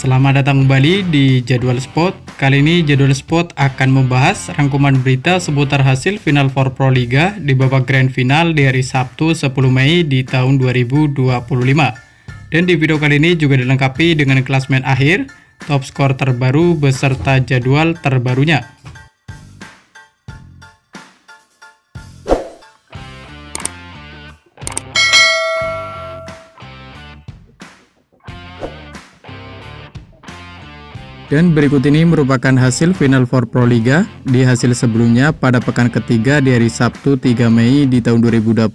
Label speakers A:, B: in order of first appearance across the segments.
A: Selamat datang kembali di Jadwal Sport. Kali ini Jadwal Sport akan membahas rangkuman berita seputar hasil Final Four Pro Liga di babak Grand Final di hari Sabtu 10 Mei di tahun 2025. Dan di video kali ini juga dilengkapi dengan klasemen akhir, top skor terbaru beserta jadwal terbarunya. Dan berikut ini merupakan hasil Final Four Pro Liga di hasil sebelumnya pada pekan ketiga di hari Sabtu 3 Mei di tahun 2025,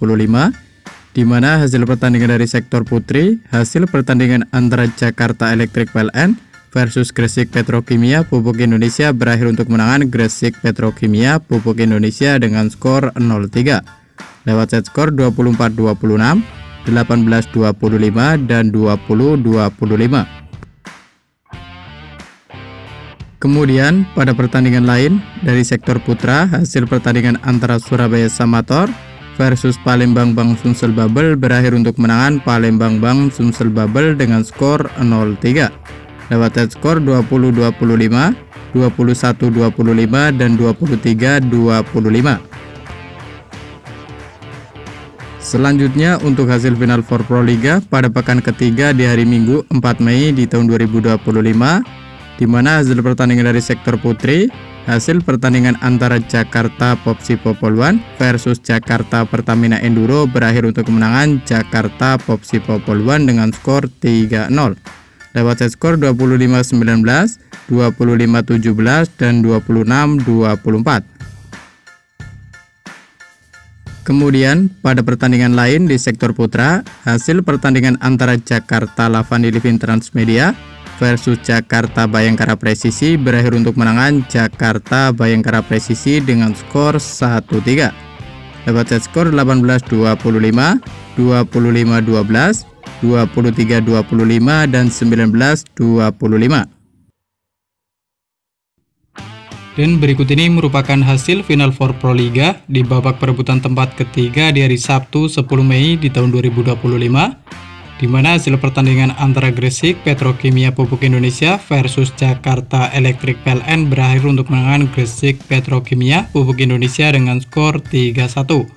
A: di mana hasil pertandingan dari sektor putri, hasil pertandingan antara Jakarta Electric PLN versus Gresik Petrokimia Pupuk Indonesia berakhir untuk kemenangan Gresik Petrokimia Pupuk Indonesia dengan skor 0-3 lewat set skor 24-26, 18-25, dan 20-25. Kemudian pada pertandingan lain dari sektor putra, hasil pertandingan antara Surabaya Samator versus Palembang Bang Sumsel Babel berakhir untuk kemenangan Palembang Bang Sumsel Babel dengan skor 0-3 lewat set skor 20-25, 21-25, dan 23-25. Selanjutnya untuk hasil Final Four Pro Liga pada pekan ketiga di hari Minggu 4 Mei di tahun 2025, di mana hasil pertandingan dari sektor putri, hasil pertandingan antara Jakarta Popsi Popoluan versus Jakarta Pertamina Enduro berakhir untuk kemenangan Jakarta Popsi Popoluan dengan skor 3-0 lewat set skor 25-19, 25-17, dan 26-24. Kemudian pada pertandingan lain di sektor putra, hasil pertandingan antara Jakarta Lavandi Living Transmedia versus Jakarta Bayangkara Presisi berakhir untuk kemenangan Jakarta Bayangkara Presisi dengan skor 1-3 lewat set skor 18-25, 25-12, 23-25, dan 19-25. Dan berikut ini merupakan hasil Final Four Pro Liga di babak perebutan tempat ketiga di hari Sabtu 10 Mei di tahun 2025, di mana hasil pertandingan antara Gresik Petrokimia Pupuk Indonesia versus Jakarta Electric PLN berakhir untuk kemenangan Gresik Petrokimia Pupuk Indonesia dengan skor 3-1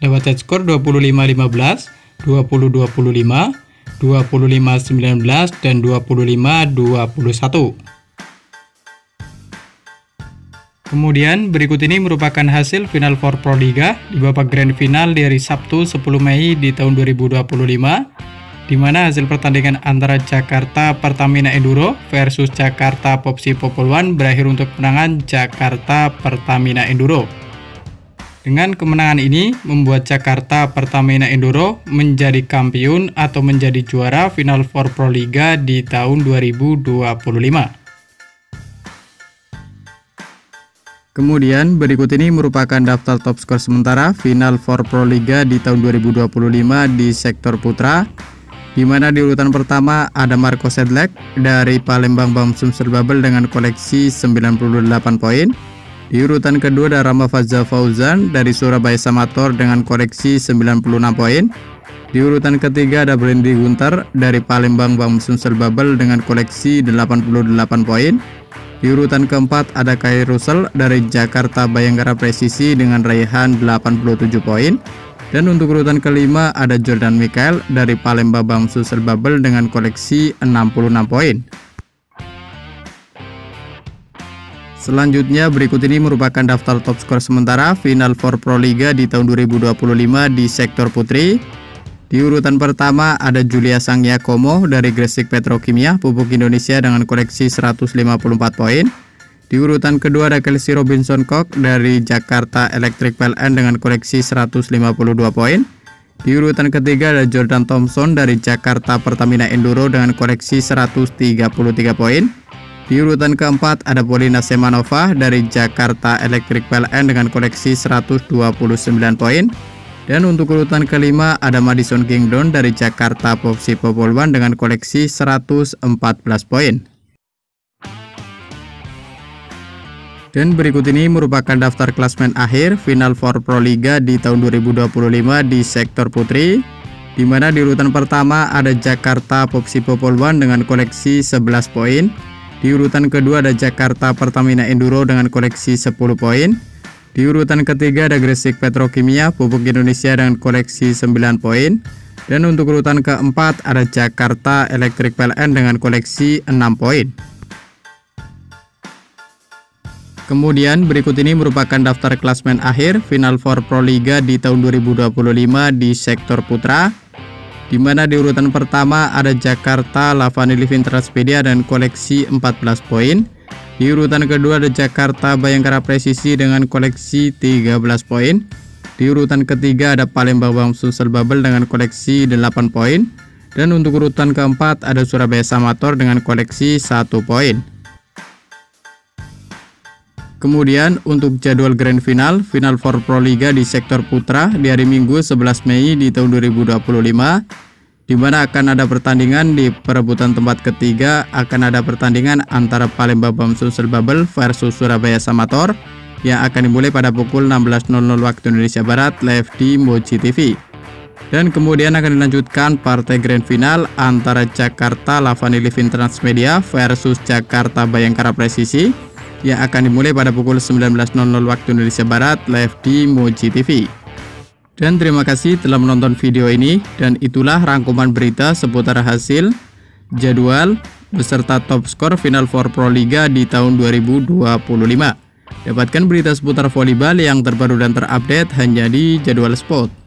A: lewat set skor 25-15, 20-25, 25-19, dan 25-21. Kemudian berikut ini merupakan hasil Final Four Pro Liga di babak Grand Final di hari Sabtu 10 Mei di tahun 2025, di mana hasil pertandingan antara Jakarta Pertamina Enduro versus Jakarta Popsi Popoluan berakhir untuk kemenangan Jakarta Pertamina Enduro. Dengan kemenangan ini membuat Jakarta Pertamina Enduro menjadi kampiun atau menjadi juara Final Four Pro Liga di tahun 2025. Kemudian berikut ini merupakan daftar top skor sementara Final Four Pro Liga di tahun 2025 di sektor putra, di mana di urutan pertama ada Marco Sedlek dari Palembang Bang Sumsel Babel dengan koleksi 98 poin. Di urutan kedua ada Rama Fazza Fauzan dari Surabaya Samator dengan koleksi 96 poin. Di urutan ketiga ada Brandy Gunter dari Palembang Bang Sumsel Babel dengan koleksi 88 poin. Di urutan keempat ada Kai Russell dari Jakarta Bayangkara Presisi dengan raihan 87 poin. Dan untuk urutan kelima ada Jordan Mikael dari Palembang Bang Sumsel Babel dengan koleksi 66 poin. Selanjutnya berikut ini merupakan daftar top skor sementara Final Four Pro Liga di tahun 2025 di sektor putri. Di urutan pertama ada Julia Sangyakomo dari Gresik Petrokimia Pupuk Indonesia dengan koleksi 154 poin. Di urutan kedua ada Kelsey Robinson Koch dari Jakarta Electric PLN dengan koleksi 152 poin. Di urutan ketiga ada Jordan Thompson dari Jakarta Pertamina Enduro dengan koleksi 133 poin. Di urutan keempat ada Polina Semanova dari Jakarta Electric PLN dengan koleksi 129 poin. Dan untuk urutan kelima ada Madison Kingdon dari Jakarta Popsi Popoluan dengan koleksi 114 poin. Dan berikut ini merupakan daftar klasemen akhir Final Four Pro Liga di tahun 2025 di sektor putri, di mana di urutan pertama ada Jakarta Popsipo Poluan dengan koleksi 11 poin. Di urutan kedua ada Jakarta Pertamina Enduro dengan koleksi 10 poin. Di urutan ketiga ada Gresik Petrokimia Pupuk Indonesia dengan koleksi 9 poin. Dan untuk urutan keempat ada Jakarta Electric PLN dengan koleksi 6 poin. Kemudian berikut ini merupakan daftar klasmen akhir Final Four Proliga di tahun 2025 di sektor putra, di mana di urutan pertama ada Jakarta Lavani Living Transmedia dan koleksi 14 poin. Di urutan kedua ada Jakarta Bayangkara Presisi dengan koleksi 13 poin. Di urutan ketiga ada Palembang Bamsud Bubble dengan koleksi 8 poin. Dan untuk urutan keempat ada Surabaya Samator dengan koleksi 1 poin. Kemudian untuk jadwal Grand Final Final Four Proliga di sektor putra di hari Minggu 11 Mei di tahun 2025, di mana akan ada pertandingan di perebutan tempat ketiga. Akan ada pertandingan antara Palembang Bamsud Bubble versus Surabaya Samator yang akan dimulai pada pukul 16.00 waktu Indonesia Barat live di Moji TV. Dan kemudian akan dilanjutkan partai Grand Final antara Jakarta Lavani Living Transmedia versus Jakarta Bayangkara Presisi yang akan dimulai pada pukul 19.00 waktu Indonesia Barat live di Moji TV. Dan terima kasih telah menonton video ini, dan itulah rangkuman berita seputar hasil, jadwal, beserta top skor Final Four Proliga di tahun 2025. Dapatkan berita seputar volleyball yang terbaru dan terupdate hanya di Jadwal Sport.